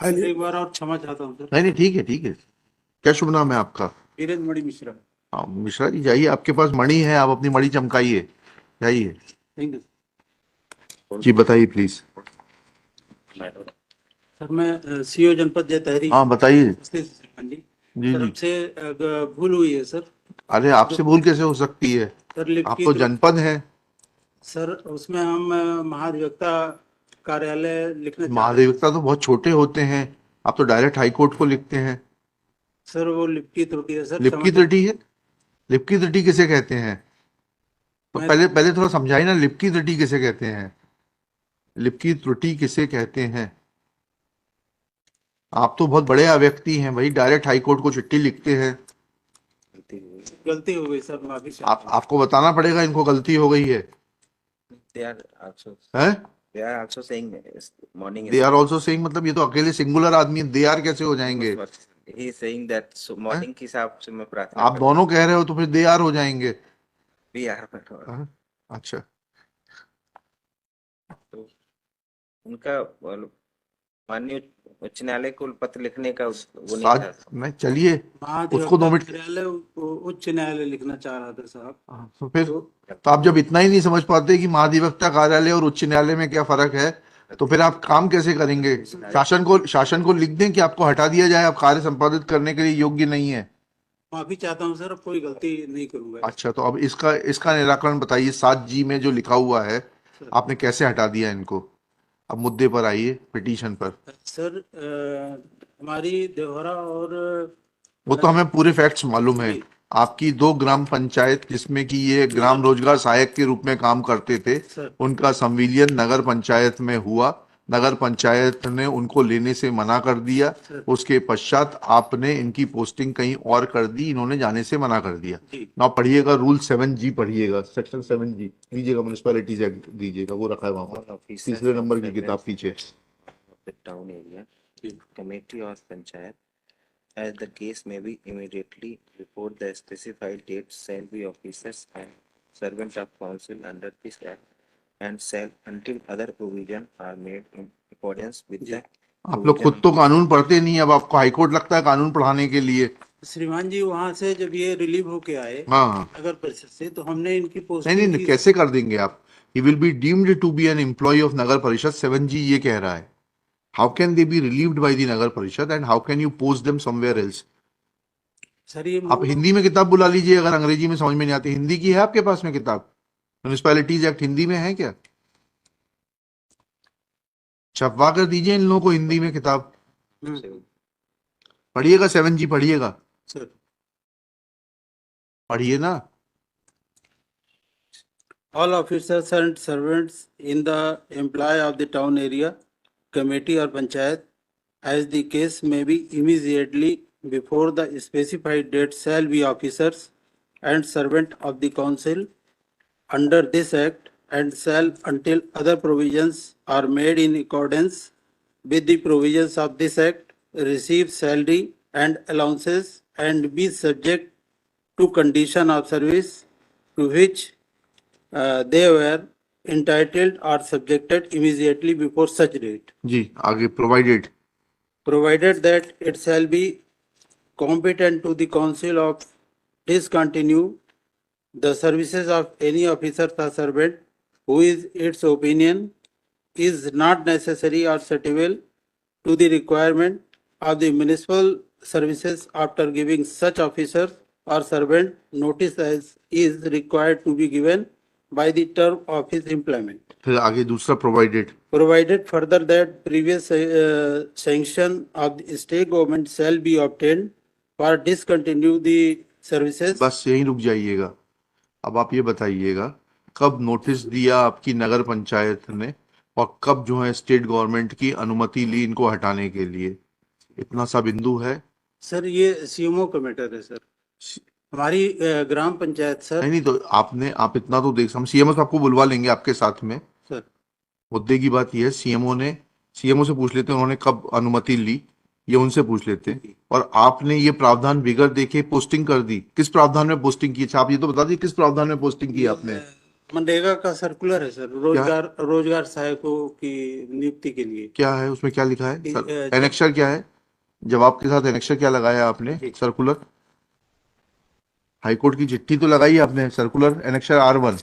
एक बार और क्षमा चाहता हूँ सर। नहीं नहीं, ठीक है ठीक है। क्या शुभ नाम है आपका? वीरेंद्र मणि मिश्रा। हाँ मिश्रा जी, जाइए, आपके पास मणि है, आप अपनी मणि चमकाइए, जाइए। थैंक यू जी बताइए प्लीज। सर। मैं सीओ जनपद जैतहरी हाँ बताइए। स्थित श्रीमान जी। जी सर जी। हमसे भूल हुई है सर। अरे जो आपसे भूल कैसे हो सकती है? सर लिफ्ट आप की तो त्रुटि। जनपद है। सर उसमें हम महाधिवक्ता कार्यालय लिखना चाह रहे थे। महाधिवक्ता तो बहुत छोटे होते हैं, आप तो डायरेक्ट हाई कोर्ट को लिखते हैं। सर वो लिफ्ट की त्रुटि है सर, लिप क्षमा की चाहता त्रुटि है? लिप की त्रुटि किसे कहते हैं? तो हूँ। मैं पहले पहले थोड़ा समझाइए ना, लिप की त्रुटि किसे कहते हैं? लिप की त्रुटि किसे कहते हैं? आप तो बहुत बड़े व्यक्ति हैं भाई, डायरेक्ट हाई कोर्ट को चिट्ठी लिखते हैं। गलती हो गई सर, माफी आप चाहता हूँ। आपको बताना पड़ेगा इनको गलती हो गई है। They are also हैं? they are also saying morning they is are also saying मतलब ये तो अकेले सिंगुलर आदमी है, दे आर कैसे हो जाएंगे? he is saying that so हैं? morning के हिसाब से मैं प्रार्थना आप करता दोनों कह रहे हो तो फिर दे आर हो जाएंगे। भी यार बैठा। हैं? अच्छा। तो उनका माननीय उच्च न्यायालय को पत्र लिखने का वो नहीं था। साथ में चलिए, उसको महाधिवक्ता 2 मिनट। कार्यालय उच्च न्यायालय लिखना चाह रहा था साहब। हाँ, तो फिर तो तो आप जब इतना ही नहीं समझ पाते कि महाधिवक्ता कार्यालय और उच्च न्यायालय में क्या फर्क है, तो फिर आप काम कैसे करेंगे? शासन को लिख दें कि आपको हटा दिया जाए, आप कार्य संपादित करने के लिए योग्य नहीं है। माफी चाहता हूँ सर, अब कोई गलती नहीं करूंगा। अच्छा, तो अब इसका इसका निराकरण बताइए। 7G में जो लिखा हुआ है, सर आपने कैसे हटा दिया इनको? अब मुद्दे पर आइए, पिटीशन पर। सर हमारी देवहरा और वो तो हमें पूरे फैक्ट्स मालूम है। जी आपकी 2 ग्राम पंचायत जिसमें कि ये ग्राम रोजगार सहायक के रूप में काम करते थे, सर उनका संविलियन नगर पंचायत में हुआ। नगर पंचायत ने उनको लेने से मना कर दिया। सर उसके पश्चात आपने इनकी पोस्टिंग कहीं और कर दी, इन्होंने जाने से मना कर दिया। जी ना पढ़िएगा, रूल 7G पढ़िएगा, सेक्शन 7G दीजिएगा, म्यूनिसपैलिटीज एक्ट दीजिएगा, वो रखा है वहां पर, All officers तीसरे and नंबर की किताब servants पीछे। of the town area, ji committee or panchayat, as the case may be immediately before the specified date, shall be officers and servants of council under this act, and shall until other provision are made in accordance with ji the आप लोग खुद तो कानून पढ़ते नहीं, अब आपको high court लगता है कानून पढ़ाने के लिए। श्रीमान जी, वहां से जब ये रिलीव होके आए हाँ हाँ। नगर परिषद से, तो हमने इनकी नहीं पोस्टिंग नहीं, की। कैसे कर देंगे आप? He will be deemed to be an employee of Nagar Parishad, 7G ये कह रहा है। How can they be relieved by the Nagar Parishad and how can you post them somewhere else? Sir ये आप हिंदी में किताब बुला लीजिए, अगर अंग्रेजी में समझ में नहीं आती, हिंदी की है आपके पास में किताब? म्यूनिसपैलिटीज एक्ट हिंदी में है क्या? छपवा कर दीजिए इन लोगों को हिंदी में किताब। पढ़िएगा, 7G पढ़िएगा, सर पढ़िए ना। all officers and servants in the employ of the town area committee or panchayat, as the case may be immediately before the specified date, shall be officers and servant of the council under this act, and shall until other provisions are made in accordance with the provisions of this act receive salary and allowances and be subject to condition of service to which they were entitled or subjected immediately before such date, जी आगे, provided. provided that it shall be competent to the council of discontinue the services of any officer or servant who is its opinion is not necessary or suitable to the requirement of the municipal services after giving such officer or servant notice as is required to be given by the term of his employment. फिर आगे दूसरा, provided. Provided further that previous sanction of the state government shall be obtained for discontinue the services. बस यहीं रुक जाइएगा। अब आप ये बताइएगा, कब नोटिस दिया आपकी नगर पंचायत ने और कब जो है स्टेट गवर्नमेंट की अनुमति ली इनको हटाने के लिए? इतना सा बिंदु है। सर ये सीएमओ का मैटर है सर, हमारी ग्राम पंचायत सर। नहीं नहीं, तो आप इतना तो देख, हम सीएमओ से आपको बुलवा लेंगे आपके साथ में। सर मुद्दे की बात यह है, सीएमओ से पूछ लेते हैं उन्होंने कब अनुमति ली, ये उनसे पूछ लेते हैं। और आपने ये प्रावधान बिगड़ देखे पोस्टिंग कर दी, किस प्रावधान में पोस्टिंग की? अच्छा आप ये तो बता दीजिए, किस प्रावधान में पोस्टिंग की आपने? मनरेगा का सर्कुलर है सर, रोजगार सहायकों की नियुक्ति के लिए। क्या है उसमें, क्या लिखा है जब- सर? एनेक्शर क्या है? जवाब के साथ एनेक्शर क्या लगाया आपने? जी। सर्कुलर, हाईकोर्ट की चिट्ठी तो लगाई है आपने, सर्कुलर एनेक्शर R1,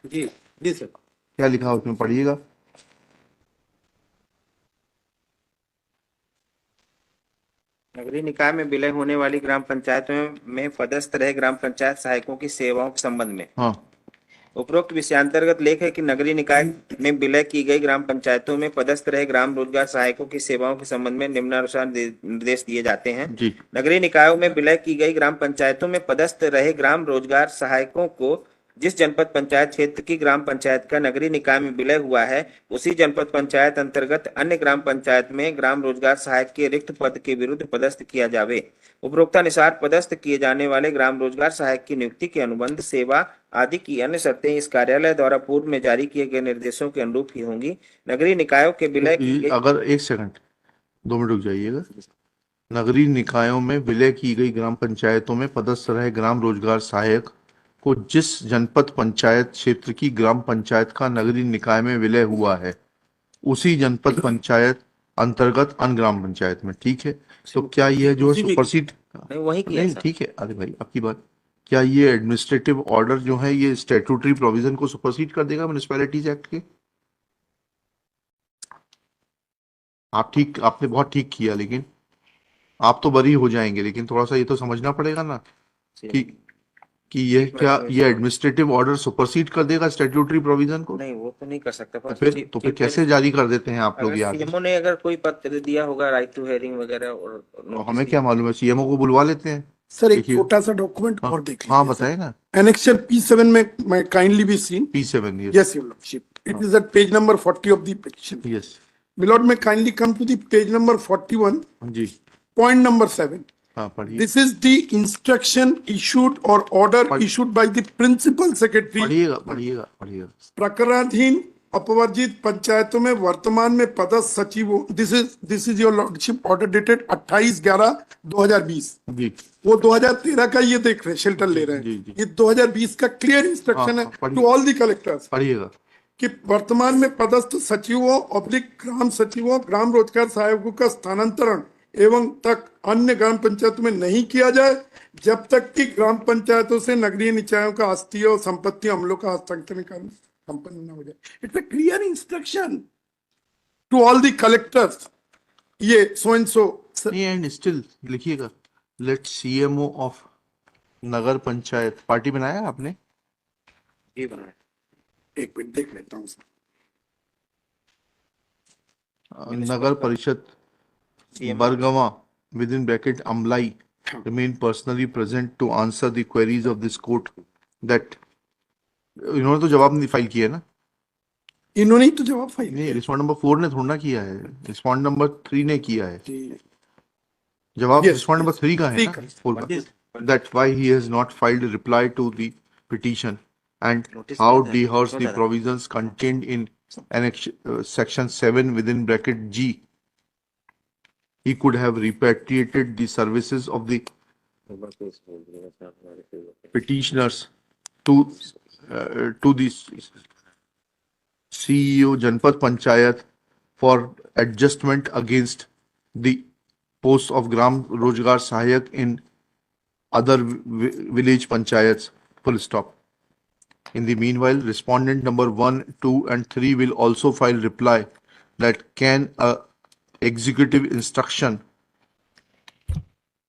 जी जी सर। क्या लिखा है उसमें, पढ़िएगा। नगरीय निकाय में विलय होने वाली ग्राम पंचायतों में पदस्थ रहे ग्राम पंचायत सहायकों की सेवाओं के संबंध में हाँ, उपरोक्त विषयांतर्गत लेख है कि नगरीय निकाय में विलय की गई ग्राम पंचायतों में पदस्थ रहे ग्राम रोजगार सहायकों की सेवाओं के संबंध में निम्नानुसार निर्देश दिए जाते हैं। जी। नगरीय निकायों में विलय की गई ग्राम पंचायतों में पदस्थ रहे ग्राम रोजगार सहायकों को जिस जनपद पंचायत क्षेत्र की ग्राम पंचायत का नगरीय निकाय में विलय हुआ है उसी जनपद पंचायत अंतर्गत अन्य ग्राम पंचायत में ग्राम रोजगार सहायक के रिक्त पद के विरुद्ध पदस्थ किया जावे। उपरोक्तानुसार पदस्थ किए जाने वाले ग्राम रोजगार सहायक की नियुक्ति के अनुबंध सेवा आदि की अन्य शर्तें इस कार्यालय द्वारा पूर्व में जारी किए गए निर्देशों के अनुरूप ही होंगी। नगरीय निकायों के विलय की गई अगर एक सेकंड 2 मिनट रुक जाइएगा। नगरीय निकायों में विलय की गई ग्राम पंचायतों में पदस्थ रहे ग्राम रोजगार सहायक को जिस जनपद पंचायत क्षेत्र की ग्राम पंचायत का नगरीय निकाय में विलय हुआ है उसी जनपद पंचायत अंतर्गत अन्य ग्राम पंचायत में, ठीक है? तो क्या यह जो है सुपरसीड नहीं वही किया नहीं, सर। ठीक है, अरे भाई आपकी बात, क्या ये एडमिनिस्ट्रेटिव ऑर्डर जो है ये स्टैट्यूटरी प्रोविजन को सुपरसीड कर देगा म्युनिसिपैलिटीज एक्ट के? आपने बहुत ठीक किया, लेकिन आप तो बरी हो जाएंगे, लेकिन थोड़ा सा ये तो समझना पड़ेगा ना कि कि ये क्या ये एडमिनिस्ट्रेटिव ऑर्डर सुपरसीड कर देगा स्टैट्यूटरी प्रोविजन को? नहीं वो तो नहीं कर सकता। तो फिर कैसे जारी कर देते हैं आप लोग ये आदेश? सीएमओ ने अगर कोई पत्र दिया होगा राइट टू हेयरिंग वगैरह और तो हमें क्या मालूम है, सीएमओ को बुलवा लेते हैं। सर एक देखिए। छोटा सा डॉक्यूमेंट हाँ, और देख हाँ लीजिए बताए ना। एनेक्शर P7 में मैं kindly be seen P7, yes your lordship it is at page number 40 of the petition yes my lord may kindly come to the page number 41 जी, point number 7 हाँ पढ़िए this is the instruction issued or order issued by the principal secretary पढ़िएगा। प्रकरणाधीन अपवर्जित पंचायतों में वर्तमान में पदस्थ सचिवों this is your lordship order dated 28/11/2020 जी, वो 2013 का ये देख रहे हैं शेल्टर ले रहे जी, हैं जी। ये 2020 का क्लियर इंस्ट्रक्शन हाँ, है पढ़िए। टू ऑल द कलेक्टर्स पढ़िएगा। कि वर्तमान में पदस्थ सचिवों ऑब्लिक ग्राम सचिवों ग्राम रोजगार सहायकों का स्थानांतरण एवं तक अन्य ग्राम पंचायतों में नहीं किया जाए जब तक कि ग्राम पंचायतों से नगरीय निकायों का आस्तीय और संपत्ति अमलों का हस्तांतरण करना संपन्न न हो जाए। It's a clear instruction to all the collectors ये सो एंड सो नहीं, एंड स्टिल लिखिएगा let CMO of nagar panchayat, party बनाया आपने? जी बना एक मिनट देख लेता हूँ सर नगर परिषद Bargawa within bracket Amlai remain personally present to answer the queries of this court that इन्होंने तो जवाब नहीं फाइल किया ना? इन्होंने ही तो जवाब फाइल नहीं, रिस्पॉन्ड नंबर 4 ने थोड़ा ना किया है, रिस्पॉन्ड नंबर 3 ने किया है। किया जवाब Yes, रिस्पॉन्ड नंबर 3 का है three ना? का है। Full का। That why he has not filed a reply to the petition and Notice how नहीं था, deheres क्यों the था? provisions contained in annex section 7 within bracket G. He could have repatriated the services of the petitioners to the CEO Janpad Panchayat for adjustment against the post of Gram Rojgar Sahayak in other village panchayats. Full stop. In the meanwhile, respondent number 1, 2, and 3 will also file reply that can a executive instruction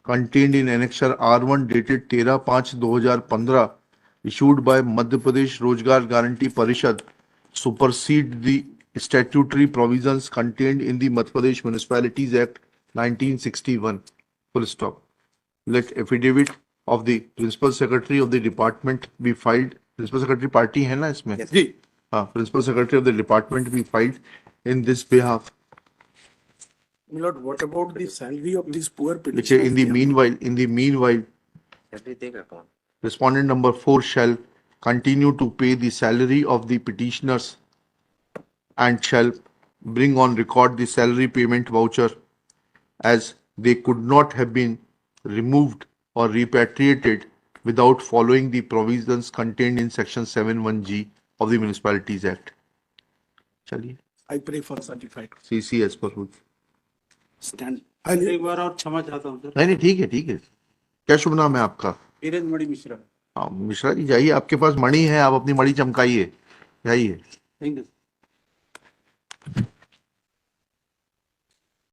contained in annexure R1 dated 13/5/2015 issued by Madhya Pradesh Rozgar Guarantee Parishad supersede the statutory provisions contained in the Madhya Pradesh Municipalities Act 1961. Full stop. Let affidavit of the principal secretary of the department be filed. Principal secretary party है ना इसमें? जी हाँ, principal secretary of the department be filed in this behalf. My lord, what about the salary of these poor Which petitioners? in the meanwhile, salary देगा कौन? respondent number 4 shall continue to pay the salary of the petitioners and shall bring on record the salary payment voucher as they could not have been removed or repatriated without following the provisions contained in section 7(1)(g) of the Municipalities Act. चलिए, I pray for certified. CC as per rules. Stand. एक बार और क्षमा चाहता हूँ sir. नहीं नहीं, ठीक है ठीक है। क्या शुभ नाम है आपका? वीरेंद्र मणि मिश्रा। हाँ मिश्रा जी, जाइए, आपके पास मणि है, आप अपनी मणि चमकाइए, जाइए। Thank you.